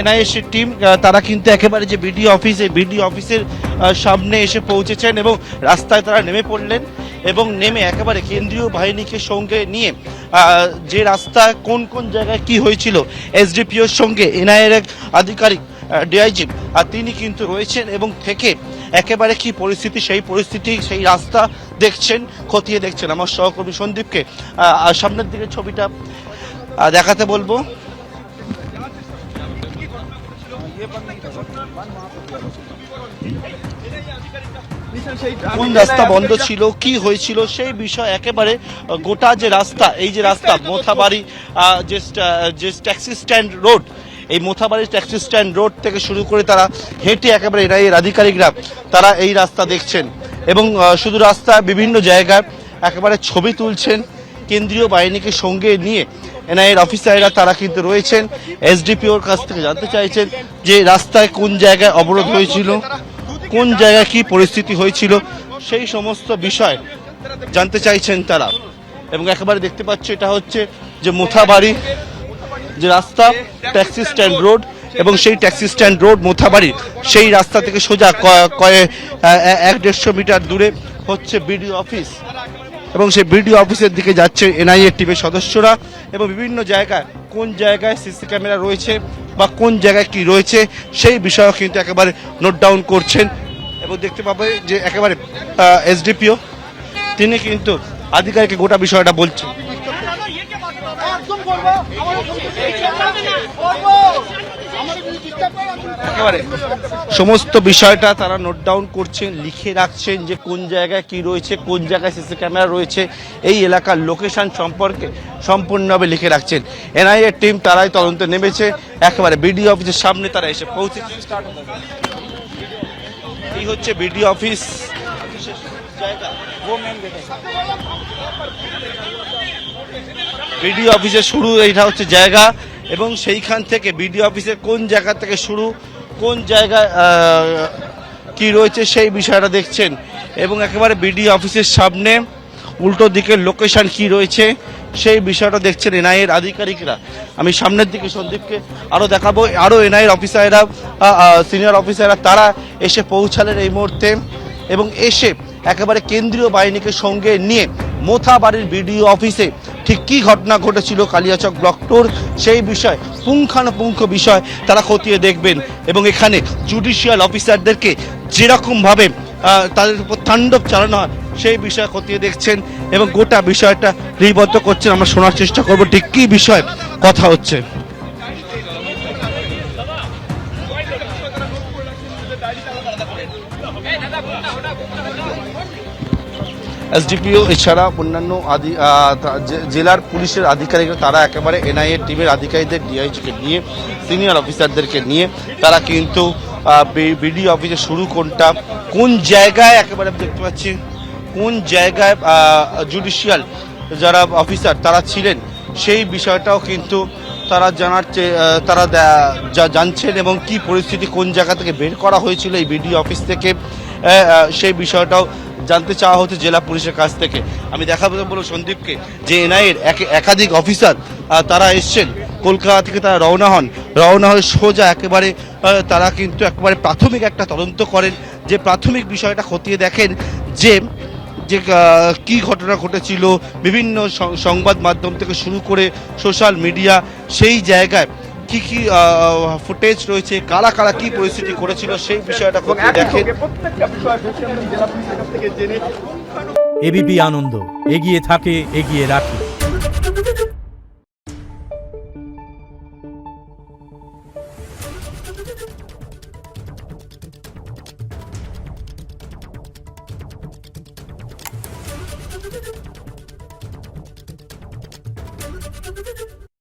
NIS team তারা কিন্তু একেবারে যে বিডিও অফিস, এই বিডিও অফিসের সামনে এসে পৌঁছেছেন এবং রাস্তায় তারা নেমে পড়লেন এবং নেমে একেবারে কেন্দ্রীয় বাহিনীকে সঙ্গে নিয়ে যে রাস্তা কোন কোন জায়গায় কি হয়েছিল, এসডিপিওর সঙ্গে এনআইএর এক আধিকারিক ডিআইজি তিনি কিন্তু রয়েছেন এবং থেকে একেবারে কি পরিস্থিতি, সেই পরিস্থিতি সেই রাস্তা দেখছেন, খতিয়ে দেখছেন। আমার সহকর্মী সন্দীপকে সামনের দিকে ছবিটা দেখাতে বলবো। কোন রাস্তা বন্ধ ছিল, কি হয়েছিল সেই বিষয় একেবারে গোটা যে রাস্তা, এই যে রাস্তা মোথাবাড়ি যে ট্যাক্সি স্ট্যান্ড রোড, এই মোথাবাড়ি ট্যাক্সি স্ট্যান্ড রোড থেকে শুরু করে তারা হেঁটে একেবারে এনআইএর আধিকারিকরা তারা এই রাস্তা দেখছেন এবং শুধু রাস্তা বিভিন্ন জায়গায় একেবারে ছবি তুলছেন। কেন্দ্রীয় বাহিনীকে সঙ্গে নিয়ে এনআইএর অফিসাররা তারা কিন্তু রয়েছেন, এসডিপিওর কাছ থেকে জানতে চাইছেন যে রাস্তায় কোন জায়গায় অবরোধ হয়েছিল, কোন জায়গায় কি পরিস্থিতি হয়েছিল, সেই সমস্ত বিষয় জানতে চাইছেন তারা। এবং একেবারে দেখতে পাচ্ছ এটা হচ্ছে যে মোথাবাড়ি যে রাস্তা, ট্যাক্সি স্ট্যান্ড রোড, এবং সেই ট্যাক্সি স্ট্যান্ড রোড মোথাবাড়ি সেই রাস্তা থেকে সোজা 150 মিটার দূরে হচ্ছে বিডিও অফিস এবং সেই বিডিও অফিসের দিকে যাচ্ছে এনআইএ টিমের সদস্যরা এবং বিভিন্ন জায়গায় কোন জায়গায় সিসি ক্যামেরা রয়েছে বা কোন জায়গায় কি রয়েছে সেই বিষয়ও কিন্তু একেবারে নোট ডাউন করছেন। এবং দেখতে পাবে যে একেবারে এসডিপিও তিনি কিন্তু আধিকারিককে গোটা বিষয়টা বলছেন। একেবারে সমস্ত বিষয়টা তারা নোট ডাউন করছেন, লিখে রাখছেন যে কোন জায়গায় কি রয়েছে, কোন জায়গায় সিসি ক্যামেরা রয়েছে, এই এলাকার লোকেশন সম্পর্কে সম্পূর্ণভাবে লিখে রাখছেন। এনআইএ টিম তারাই তদন্তে নেমেছে, একেবারে বিডিও অফিসের সামনে তারা এসে পৌঁছেছে। এই হচ্ছে বিডিও অফিস, বিডিও অফিসের শুরু, এইটা হচ্ছে জায়গা এবং সেইখান থেকে বিডিও অফিসের কোন জায়গা থেকে শুরু, কোন জায়গায় কি রয়েছে সেই বিষয়টা দেখছেন এবং একেবারে বিডিও অফিসের সামনে উল্টো দিকের লোকেশন কি রয়েছে সেই বিষয়টা দেখছেন এনআইএর আধিকারিকরা। আমি সামনের দিকে সন্দীপকে আরও দেখাবো, আরও এনআইএর অফিসাররা, সিনিয়র অফিসাররা তারা এসে পৌঁছালেন এই মুহূর্তে এবং এসে একেবারে কেন্দ্রীয় বাহিনীকে সঙ্গে নিয়ে মোথাবাড়ির বিডিও অফিসে ঠিক কী ঘটনা ঘটেছিল কালিয়াচক ব্লক টোর সেই বিষয় পুঙ্খানুপুঙ্খ বিষয় তারা খতিয়ে দেখবেন এবং এখানে জুডিশিয়াল অফিসারদেরকে যেরকমভাবে তাদের উপর তাণ্ডব চালানো হয় সেই বিষয় খতিয়ে দেখছেন এবং গোটা বিষয়টা লিপিবদ্ধ করছেন। আমরা শোনার চেষ্টা করব ঠিক কী বিষয় কথা হচ্ছে। এসডিপিও এছাড়া অন্যান্য জেলার পুলিশের আধিকারিকরা তারা একেবারে এনআইএ টিমের আধিকারিকদের, ডিআইজিকে নিয়ে, সিনিয়র অফিসারদেরকে নিয়ে তারা কিন্তু বিডিও অফিসে শুরু কোনটা, কোন জায়গায় একেবারে দেখতে পাচ্ছি কোন জায়গায় জুডিশিয়াল যারা অফিসার তারা ছিলেন সেই বিষয়টাও কিন্তু তারা তারা জানছেন এবং কি পরিস্থিতি কোন জায়গা থেকে বের করা হয়েছিল এই বিডিও অফিস থেকে সেই বিষয়টাও জানতে চাওয়া হচ্ছে জেলা পুলিশের কাছ থেকে। আমি দেখাবো বলবো সন্দীপকে যে এনআইএর একাধিক অফিসার তারা এসছেন কলকাতা থেকে, তারা রওনা হয়ে সোজা একেবারে তারা কিন্তু একেবারে প্রাথমিক একটা তদন্ত করেন, যে প্রাথমিক বিষয়টা খতিয়ে দেখেন যে যে কী ঘটনা ঘটেছিল, বিভিন্ন সংবাদ মাধ্যম থেকে শুরু করে সোশ্যাল মিডিয়া সেই জায়গায় কি কি ফুটেজ রয়েছে, কারা কারা কি পরিস্থিতি করেছিল সেই বিষয়টা খতিয়ে দেখেন। এবিপি আনন্দ এগিয়ে থাকে, এগিয়ে রাখে।